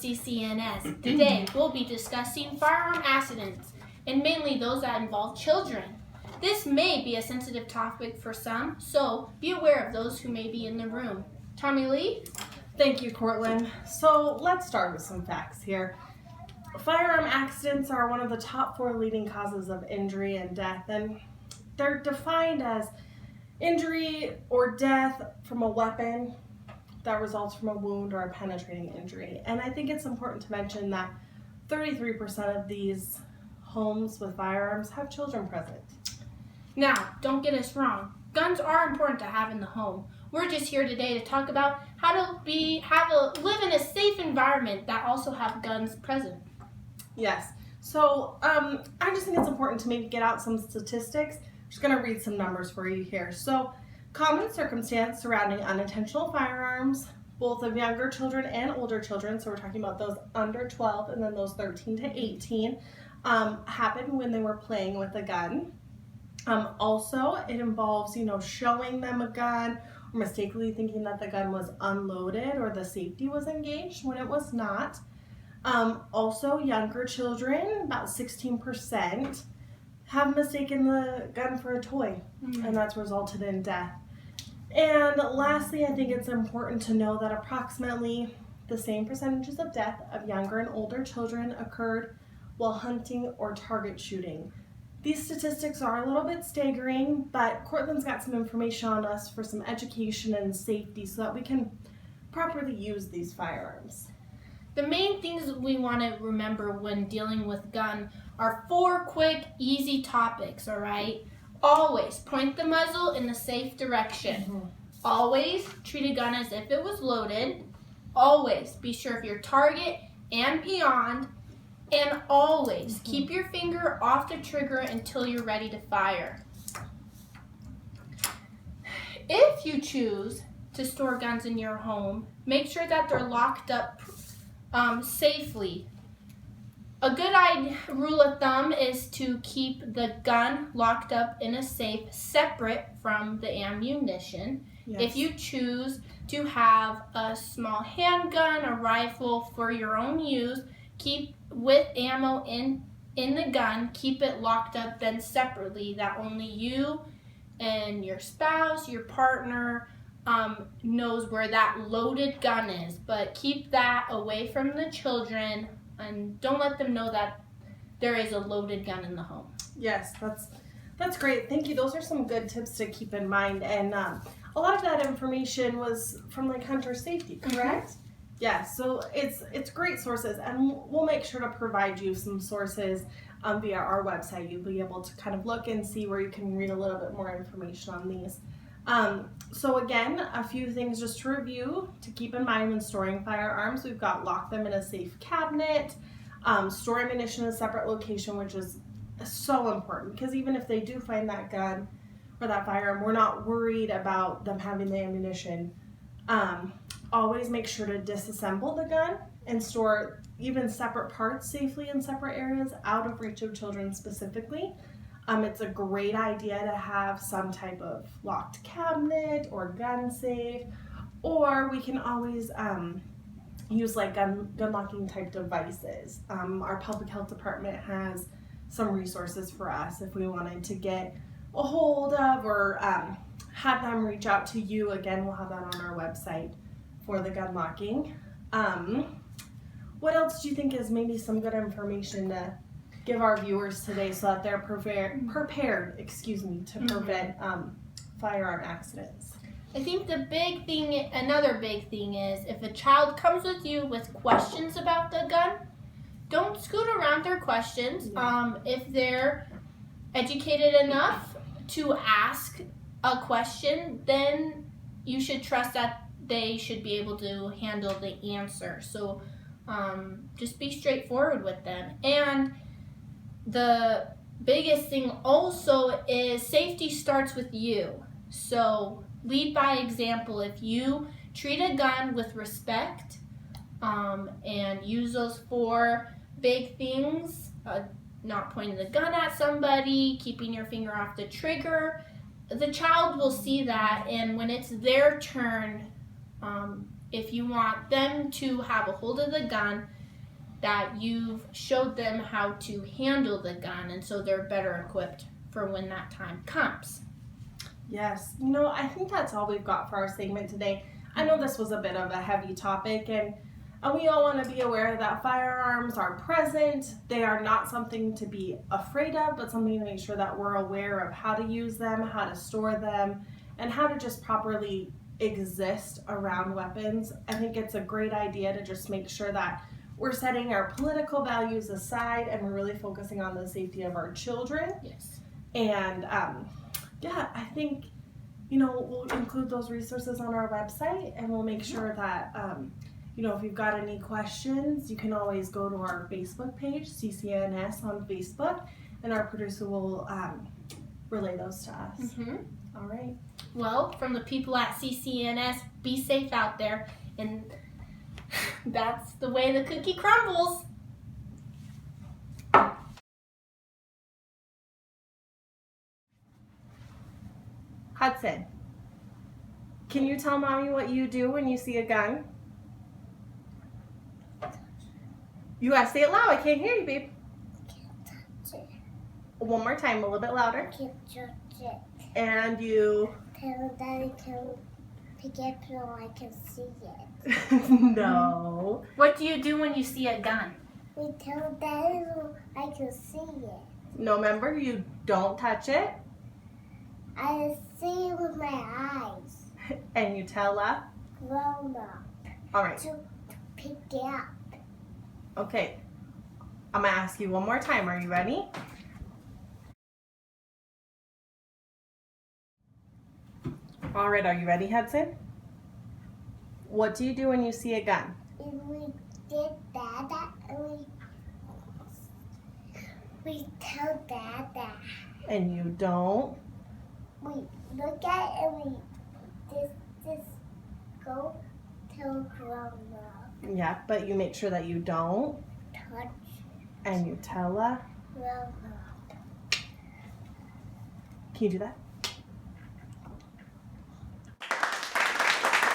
CCNS. Today, we'll be discussing firearm accidents, and mainly those that involve children. This may be a sensitive topic for some, so be aware of those who may be in the room. Tommy Lee? Thank you, Cortland. So let's start with some facts here. Firearm accidents are one of the top 4 leading causes of injury and death, and they're defined as injury or death from a weapon that results from a wound or a penetrating injury. And I think it's important to mention that 33% of these homes with firearms have children present. Now, don't get us wrong. Guns are important to have in the home. We're just here today to talk about how to live in a safe environment that also have guns present. Yes. So I just think it's important to maybe get out some statistics. I'm just going to read some numbers for you here. So common circumstance surrounding unintentional firearms, both of younger children and older children, so we're talking about those under 12 and then those 13 to 18, happened when they were playing with a gun. Also, it involves, showing them a gun or mistakenly thinking that the gun was unloaded or the safety was engaged when it was not. Also, younger children, about 16%, have mistaken the gun for a toy, and that's resulted in death. And lastly, I think it's important to know that approximately the same percentages of death of younger and older children occurred while hunting or target shooting. These statistics are a little bit staggering, but Cortland's got some information on us for some education and safety so that we can properly use these firearms. The main things we want to remember when dealing with gun are 4 quick, easy topics, all right? Always point the muzzle in the safe direction. Always treat a gun as if it was loaded. Always be sure of your target and beyond. And always keep your finger off the trigger until you're ready to fire. If you choose to store guns in your home, make sure that they're locked up safely. A good rule of thumb is to keep the gun locked up in a safe separate from the ammunition. Yes. If you choose to have a small handgun, a rifle for your own use, keep with ammo in the gun, keep it locked up then separately that only you and your spouse, your partner, knows where that loaded gun is. But keep that away from the children and don't let them know that there is a loaded gun in the home. Yes, that's great. Thank you. Those are some good tips to keep in mind. And a lot of that information was from Hunter Safety, correct? Yeah, so it's great sources, and we'll make sure to provide you some sources via our website. You'll be able to kind of look and see where you can read a little bit more information on these. So again, a few things just to review to keep in mind when storing firearms. We've got lock them in a safe cabinet, store ammunition in a separate location, which is so important because even if they do find that gun or that firearm, we're not worried about them having the ammunition. Always make sure to disassemble the gun and store even separate parts safely in separate areas out of reach of children specifically. It's a great idea to have some type of locked cabinet or gun safe, or we can always use gun locking type devices. Our public health department has some resources for us if we wanted to get a hold of or have them reach out to you. Again, we'll have that on our website for the gun locking. What else do you think is maybe some good information to give our viewers today so that they're prepared to prevent firearm accidents? I think another big thing is if a child comes with you with questions about the gun, don't scoot around their questions. If they're educated enough to ask a question, then you should trust that they should be able to handle the answer. So just be straightforward with them. And the biggest thing also is safety starts with you. So lead by example. If you treat a gun with respect and use those 4 big things, not pointing the gun at somebody, keeping your finger off the trigger, the child will see that, and when it's their turn if you want them to have a hold of the gun, that you've showed them how to handle the gun, and so they're better equipped for when that time comes. Yes, you know, I think that's all we've got for our segment today. I know this was a bit of a heavy topic, and we all want to be aware that firearms are present. They are not something to be afraid of, but something to make sure that we're aware of how to use them, how to store them, and how to just properly exist around weapons. I think it's a great idea to just make sure that we're setting our political values aside and we're really focusing on the safety of our children. Yes. And yeah, I think, you know, we'll include those resources on our website, and we'll make sure that, you know, if you've got any questions, you can always go to our Facebook page, CCNS on Facebook, and our producer will relay those to us. Mm-hmm. All right. Well, from the people at CCNS, be safe out there, and that's the way the cookie crumbles. Hudson, can you tell Mommy what you do when you see a gun? You gotta say it loud. I can't hear you, babe. Touch it. One more time, a little bit louder. Can't touch it. And you... Tell Daddy can pick it up so I can see it. No. What do you do when you see a gun? We tell Daddy so I can see it. No, remember, you don't touch it. I see it with my eyes. And you tell her. Grown up. All right. To pick it up. Okay. I'm going to ask you one more time. Are you ready? All right. Are you ready, Hudson? What do you do when you see a gun? And we did that and we tell Dad that. And you don't? We look at it and we just go till grown up. Yeah, but you make sure that you don't. Touch And you tell her. grown up. Can you do that?